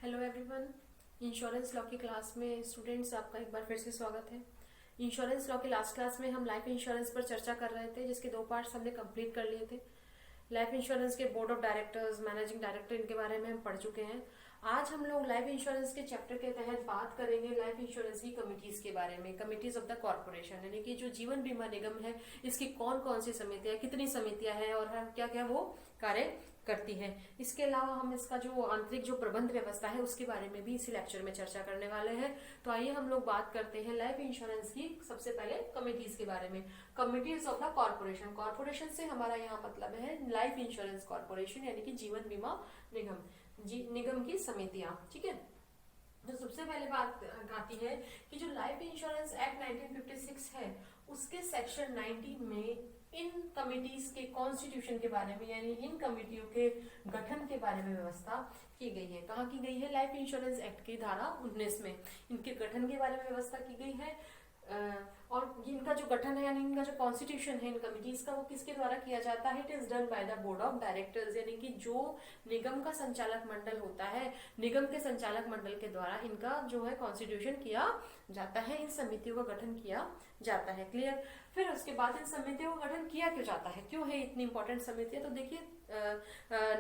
Hello everyone. Insurance law की class में students आपका एक बार फिर से स्वागत है। इंश्योरेंस लॉ की लास्ट क्लास में हम लाइफ इंश्योरेंस पर चर्चा कर रहे थे, जिसके 2 पार्ट्स हमने कंप्लीट कर लिए थे। लाइफ इंश्योरेंस के board of directors, managing director, इनके बारे में हम पढ़ चुके हैं। आज हम लोग लाइफ इंश्योरेंस के चैप्टर के तहत बात करेंगे लाइफ इंश्योरेंस की कमिटीज के बारे में। कमिटीज ऑफ द कॉर्पोरेशन, यानी कि जो जीवन बीमा निगम है, इसकी कौन कौन सी समितियां, कितनी समितियां हैं और क्या क्या वो कार्य करती है। इसके अलावा हम इसका जो आंतरिक जो प्रबंध व्यवस्था है उसके बारे में भी इसी लेक्चर में चर्चा करने वाले हैं। तो आइए हम लोग बात करते हैं लाइफ इंश्योरेंस की सबसे पहले कमिटीज के बारे में। Committees of the corporation, corporation से हमारा यहाँ मतलब है लाइफ इंश्योरेंस कॉर्पोरेशन, यानी कि जीवन बीमा निगम, निगम की समितियां। ठीक है, तो सबसे पहले बात आती है कि जो लाइफ इंश्योरेंस एक्ट 1956 है, उसके सेक्शन 19 में इन कमिटीज के कॉन्स्टिट्यूशन के बारे में, यानी इन कमिटियों के गठन के बारे में व्यवस्था की गई है। कहाँ की गई है? लाइफ इंश्योरेंस एक्ट की धारा 19 में इनके गठन के बारे में व्यवस्था की गई है। और इनका जो गठन है, यानी इनका जो कॉन्स्टिट्यूशन है इन कमिटीज का, वो किसके द्वारा किया जाता है? It is done by the board of directors, यानी कि जो निगम का संचालक मंडल होता है, निगम के संचालक मंडल के द्वारा इनका जो है कॉन्स्टिट्यूशन किया जाता है, इन समितियों का गठन किया जाता है। क्लियर? फिर उसके बाद इन समितियों का गठन किया क्यों जाता है, क्यों है इतनी इंपॉर्टेंट समितियां? तो देखिए,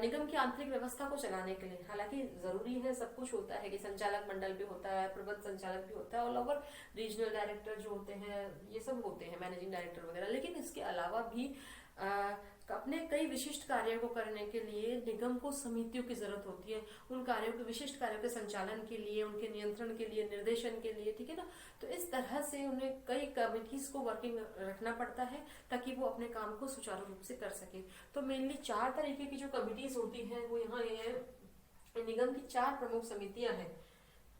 निगम की आंतरिक व्यवस्था को चलाने के लिए, हालांकि जरूरी है, सब कुछ होता है कि संचालक मंडल भी होता है, प्रबंध संचालक भी होता है, ऑल ओवर रीजनल डायरेक्टर जो होते हैं, ये सब होते हैं, मैनेजिंग डायरेक्टर वगैरह। लेकिन इसके अलावा भी अपने कई विशिष्ट कार्यों को करने के लिए निगम को समितियों की जरूरत होती है। उन कार्यों के, विशिष्ट कार्यों के संचालन के लिए, उनके नियंत्रण के लिए, निर्देशन के लिए, ठीक है ना। तो इस तरह से उन्हें कई कमिटीज को वर्किंग रखना पड़ता है ताकि वो अपने काम को सुचारू रूप से कर सके। तो मेनली 4 तरीके की जो कमिटीज होती हैं वो यहाँ ये है। निगम की 4 प्रमुख समितियां हैं।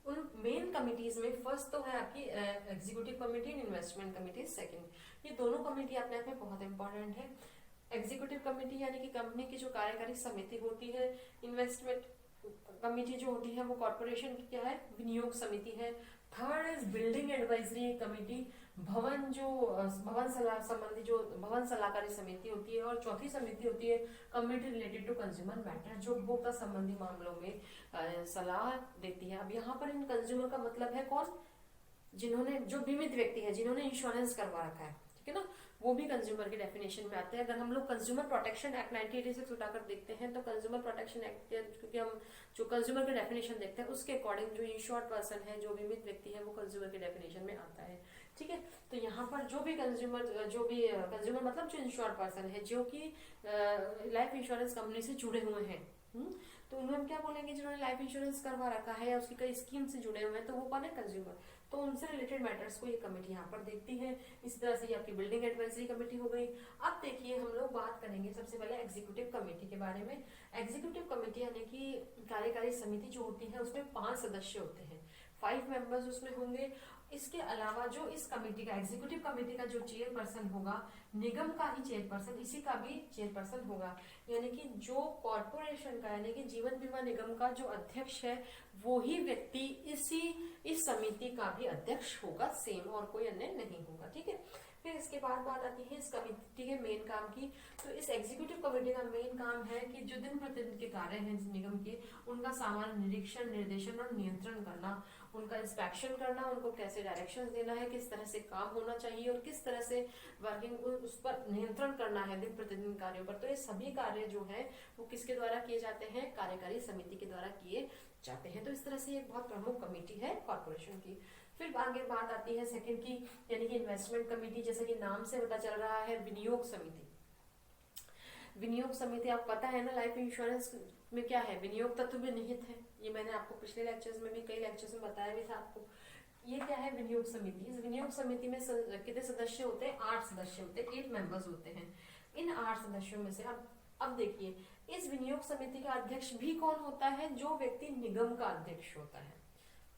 उन मेन कमिटीज में फर्स्ट तो है आपकी executive committee, investment committee second. ये दोनों कमेटी अपने आप में बहुत इंपॉर्टेंट है। एग्जीक्यूटिव कमेटी यानी कि कंपनी की जो कार्यकारी समिति होती है। इन्वेस्टमेंट कमेटी जो होती है वो कॉर्पोरेशन की क्या है? विनियोग समिति है। Third is building advisory committee, भवन सलाह संबंधी जो भवन सलाहकारी समिति होती है। और चौथी समिति होती है committee related to consumer matter, जो उपभोक्ता संबंधी मामलों में सलाह देती है। अब यहाँ पर इन कंज्यूमर का मतलब है कौन? जिन्होंने, जो बीमित व्यक्ति है, जिन्होंने इंश्योरेंस करवा रखा है, ठीक है ना, वो भी कंज्यूमर के डेफिनेशन में आते हैं। अगर हम लोग कंज्यूमर प्रोटेक्शन एक्ट 1986 उठाकर देखते हैं तो कंज्यूमर प्रोटेक्शन एक्ट, क्योंकि हम जो कंज्यूमर के डेफिनेशन देखते हैं उसके अकॉर्डिंग जो इंश्योर्ड पर्सन है, जो बीमित व्यक्ति है, वो कंज्यूमर के डेफिनेशन में आता है। ठीक है, तो यहाँ पर जो भी कंज्यूमर मतलब जो इंश्योर्ड पर्सन है, जो कि लाइफ इंश्योरेंस कंपनी से जुड़े हुए हैं, तो उन्हें हम क्या बोलेंगे? जिन्होंने लाइफ इंश्योरेंस करवा रखा है या उसकी कई स्कीम से जुड़े हुए हैं, तो वो कौन है? कंज्यूमर। तो उनसे रिलेटेड मैटर्स को ये कमेटी यहाँ पर देखती है। इस तरह से ये आपकी बिल्डिंग एडवाइजरी कमेटी हो गई। अब देखिए, हम लोग बात करेंगे सबसे पहले एग्जीक्यूटिव कमेटी के बारे में। एग्जीक्यूटिव कमेटी यानी कि कार्यकारी समिति जो होती है, उसमें 5 सदस्य होते हैं, 5 मेंबर्स उसमें होंगे। इसके अलावा जो इस कमेटी का, एग्जीक्यूटिव कमेटी का जो चेयरपर्सन होगा, निगम का ही चेयरपर्सन, इसी का भी चेयरपर्सन होगा। यानी कि जो कॉर्पोरेशन का, यानी कि जीवन बीमा निगम का जो अध्यक्ष है, वो ही व्यक्ति इस समिति का भी अध्यक्ष होगा, सेम, और कोई अन्य नहीं होगा। ठीक है, फिर इसके बाद बात आती है इस कमेटी के मेन काम की। तो इस एग्जीक्यूटिव कमेटी का मेन काम है कि जो दिन प्रतिदिन के कार्य हैं निगम के, उनका सामान्य निरीक्षण, निर्देशन और नियंत्रण करना, उनका इंस्पेक्शन करना, उनको कैसे डायरेक्शंस देना है, किस तरह से काम होना चाहिए और किस तरह से वर्किंग, उस पर नियंत्रण करना है दिन प्रतिदिन कार्यों पर। तो ये सभी कार्य जो है वो किसके द्वारा किए जाते हैं? कार्यकारी समिति के द्वारा किए जाते हैं। तो इस तरह से एक बहुत प्रमुख कमेटी है कॉर्पोरेशन की। फिर आगे बात आती है सेकंड की, यानी कि इन्वेस्टमेंट कमेटी। जैसे कि नाम से पता चल रहा है, विनियोग समिति। विनियोग समिति आपको पता है ना, लाइफ इंश्योरेंस में क्या है? विनियोग तत्व भी निहित है। ये मैंने आपको पिछले लेक्चर्स में भी, कई लेक्चर्स में बताया भी था आपको। ये क्या है? विनियोग समिति। इस विनियोग समिति में कितने सदस्य होते हैं? 8 सदस्य होते हैं, 8 मेंबर्स होते हैं। इन 8 सदस्यों में से अब देखिए, इस विनियोग समिति का अध्यक्ष भी कौन होता है? जो व्यक्ति निगम का अध्यक्ष होता है।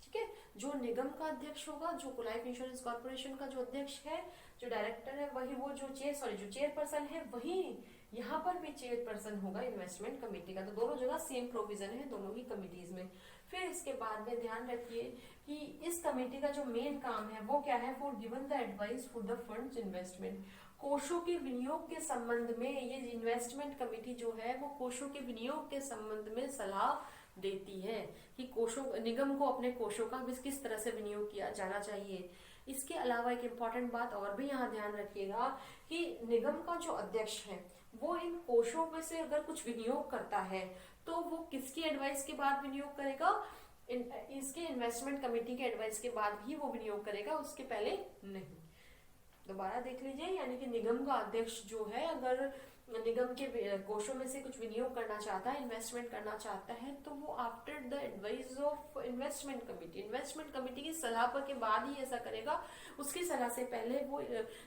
ठीक है, जो निगम का अध्यक्ष होगा, जो लाइफ इंश्योरेंस कॉर्पोरेशन का जो अध्यक्ष है, जो डायरेक्टर है, वही वो जो चेयरपर्सन है, वही यहाँ पर भी चेयरपर्सन होगा इन्वेस्टमेंट कमेटी का। तो दोनों जगह सेम प्रोविजन है दोनों ही कमिटीज में। फिर इसके बाद में ध्यान रखिए कि इस कमेटी का जो मेन काम है वो क्या है? For given the advice for the funds investment, कोषों के विनियोग के संबंध में ये इन्वेस्टमेंट कमेटी जो है वो कोषों के विनियोग के संबंध में सलाह देती है कि कोषों निगम को अपने कोषों का किस तरह से विनियोग किया जाना चाहिए। इसके अलावा एक इम्पॉर्टेंट बात और भी यहाँ ध्यान रखिएगा कि निगम का जो अध्यक्ष है वो इन कोषों में से अगर कुछ विनियोग करता है तो वो किसकी एडवाइस के बाद विनियोग करेगा, इसके इन्वेस्टमेंट कमेटी के एडवाइस के बाद ही वो विनियोग करेगा, उसके पहले नहीं। दोबारा देख लीजिए, यानी कि निगम का अध्यक्ष जो है अगर निगम के कोषों में से कुछ विनियोग करना चाहता है, इन्वेस्टमेंट करना चाहता है, तो वो after the advice of investment committee की सलाह पर के बाद ही ऐसा करेगा। उसकी सलाह से पहले वो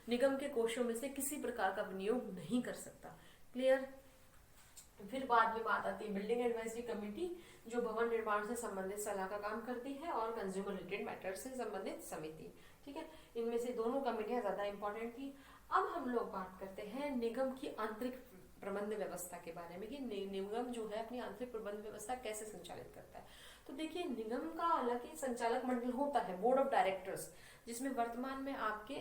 निगम के कोषों में से किसी प्रकार का विनियोग नहीं कर सकता। क्लियर। फिर बाद में बात आती है बिल्डिंग एडवाइजरी कमेटी, जो भवन निर्माण से संबंधित सलाह का काम करती है, और कंज्यूमर रिलेटेड मैटर्स से संबंधित समिति। ठीक है, इनमें से दोनों कमेटियां ज्यादा इंपॉर्टेंट थी। अब हम लोग बात करते हैं निगम की आंतरिक प्रबंध व्यवस्था के बारे में कि निगम जो है अपनी आंतरिक प्रबंध व्यवस्था कैसे संचालित करता है। तो देखिए, निगम का हालांकि संचालक मंडल होता है, बोर्ड ऑफ डायरेक्टर्स, जिसमें वर्तमान में आपके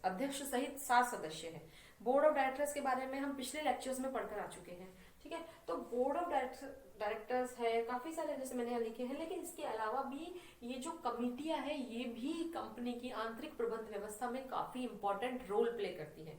अध्यक्ष सहित 7 सदस्य हैं। बोर्ड ऑफ डायरेक्टर्स के बारे में हम पिछले लेक्चर्स में पढ़कर आ चुके हैं। ठीक है, तो बोर्ड ऑफ डायरेक्टर्स है, काफी सारे जैसे मैंने यहाँ लिखे हैं, लेकिन इसके अलावा भी ये जो कमिटियां है ये भी कंपनी की आंतरिक प्रबंध व्यवस्था में काफी इंपॉर्टेंट रोल प्ले करती है।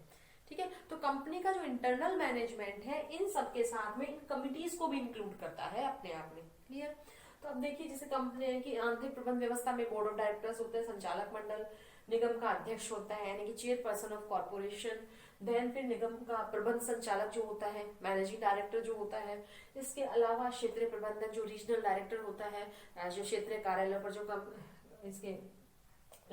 ठीक है, तो कंपनी का जो इंटरनल मैनेजमेंट है इन सबके साथ में इन कमिटीज को भी इंक्लूड करता है अपने आप में। क्लियर। तो अब देखिए, जैसे कंपनी की आंतरिक प्रबंध व्यवस्था में बोर्ड ऑफ डायरेक्टर्स होते हैं, संचालक मंडल, निगम का अध्यक्ष होता है यानी कि चेयरपर्सन ऑफ कॉर्पोरेशन, देन फिर निगम का प्रबंध संचालक जो होता है, मैनेजिंग डायरेक्टर जो होता है। इसके अलावा क्षेत्रीय प्रबंधक जो रीजनल डायरेक्टर होता है, जो क्षेत्रीय कार्यालय पर जो इसके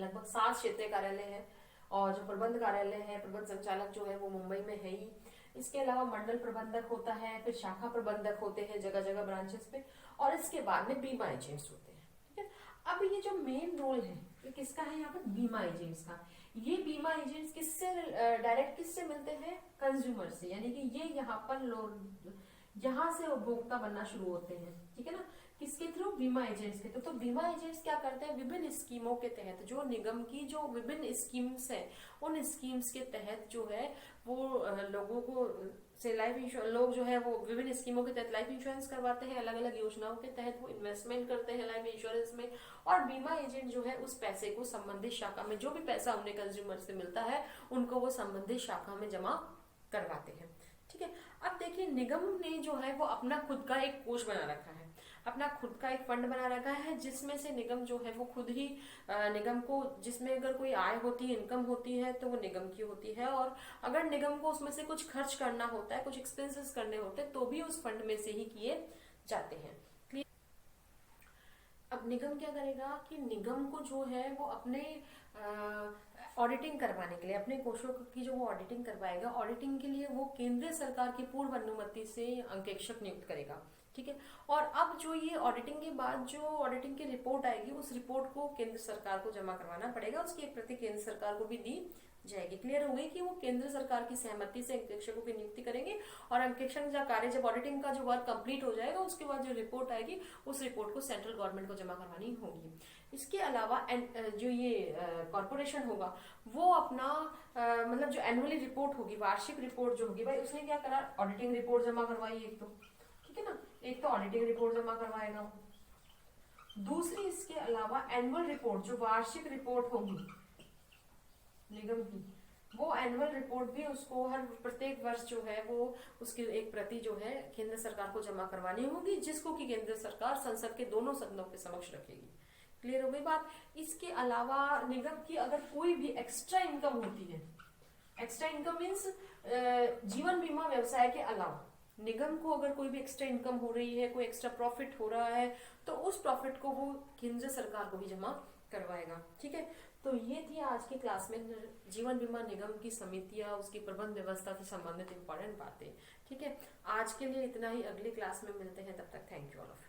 लगभग 7 क्षेत्रीय कार्यालय है, और जो प्रबंध कार्यालय है, प्रबंध संचालक जो है वो मुंबई में है ही। इसके अलावा मंडल प्रबंधक होता है, फिर शाखा प्रबंधक होते हैं जगह जगह ब्रांचेस पे, और इसके बाद में बीमा एजेंट्स होते हैं। ठीक है, अब ये जो मेन रोल है ये किसका है यहाँ पर, बीमा एजेंट्स का। ये बीमा एजेंट्स किससे डायरेक्ट किससे मिलते हैं, कंज्यूमर से, यानी कि ये यहाँ पर यहाँ से उपभोक्ता बनना शुरू होते हैं। ठीक है ना, किसके थ्रू, बीमा एजेंट्स के थ्रू। तो बीमा एजेंट्स क्या करते हैं, विभिन्न स्कीमों के तहत, जो निगम की जो विभिन्न स्कीम्स है उन स्कीम्स के तहत जो है वो लोगों को से लाइफ इंश्योरेंस, लोग जो है वो विभिन्न स्कीमों के तहत लाइफ इंश्योरेंस करवाते हैं, अलग अलग योजनाओं के तहत वो इन्वेस्टमेंट करते हैं लाइफ इंश्योरेंस में, और बीमा एजेंट जो है उस पैसे को संबंधित शाखा में, जो भी पैसा उन्हें कंज्यूमर से मिलता है उनको वो संबंधित शाखा में जमा करवाते हैं। ठीक है, अब देखिए, निगम ने जो है वो अपना खुद का एक कोष बना रखा है, अपना खुद का एक फंड बना रखा है, जिसमें से निगम जो है वो खुद ही निगम को, जिसमें अगर कोई आय होती है, इनकम होती है, तो वो निगम की होती है, और अगर निगम को उसमें से कुछ खर्च करना होता है, कुछ एक्सपेंसेस करने होते हैं, तो भी उस फंड में से ही किए जाते हैं। अब निगम क्या करेगा कि निगम को जो है वो अपने ऑडिटिंग करवाने के लिए, अपने कोषों की जो वो ऑडिटिंग करवाएगा, ऑडिटिंग के लिए वो केंद्र सरकार की पूर्व अनुमति से अंकेक्षक नियुक्त करेगा। ठीक है, और अब जो ये ऑडिटिंग के बाद जो ऑडिटिंग की रिपोर्ट आएगी, उस रिपोर्ट को केंद्र सरकार को जमा करवाना पड़ेगा, उसकी एक प्रति केंद्र सरकार को भी दी जाएगी। क्लियर हो गई कि वो केंद्र सरकार की सहमति से अंकेक्षकों की नियुक्ति करेंगे, और अंकेक्षण का कार्य, जब ऑडिटिंग का जो वर्क कंप्लीट हो जाएगा उसके बाद जो रिपोर्ट आएगी उस रिपोर्ट को सेंट्रल गवर्नमेंट को जमा करवानी होगी। इसके अलावा जो ये कॉर्पोरेशन होगा वो अपना मतलब जो एनुअली रिपोर्ट होगी, वार्षिक रिपोर्ट जो होगी, भाई उसने क्या करा, ऑडिटिंग रिपोर्ट जमा करवाई एक तो, ठीक है ना, एक तो ऑडिटिंग रिपोर्ट जमा करवाएगा, दूसरी इसके अलावा एनुअल रिपोर्ट, जो वार्षिक रिपोर्ट होगी निगम की, वो एनुअल रिपोर्ट भी उसको हर प्रत्येक वर्ष जो है वो उसकी एक प्रति जो है केंद्र सरकार को जमा करवानी होगी, जिसको कि केंद्र सरकार संसद के दोनों सदनों के समक्ष रखेगी। क्लियर हो गई बात। इसके अलावा निगम की अगर कोई भी एक्स्ट्रा इनकम होती है, एक्स्ट्रा इनकम मीन्स जीवन बीमा व्यवसाय के अलावा निगम को अगर कोई भी एक्स्ट्रा इनकम हो रही है, कोई एक्स्ट्रा प्रॉफिट हो रहा है, तो उस प्रॉफिट को वो केंद्र सरकार को भी जमा करवाएगा। ठीक है, तो ये थी आज की क्लास में जीवन बीमा निगम की समितियां, उसकी प्रबंध व्यवस्था से संबंधित इंपॉर्टेंट बातें। ठीक है, आज के लिए इतना ही, अगली क्लास में मिलते हैं, तब तक thank you all of you.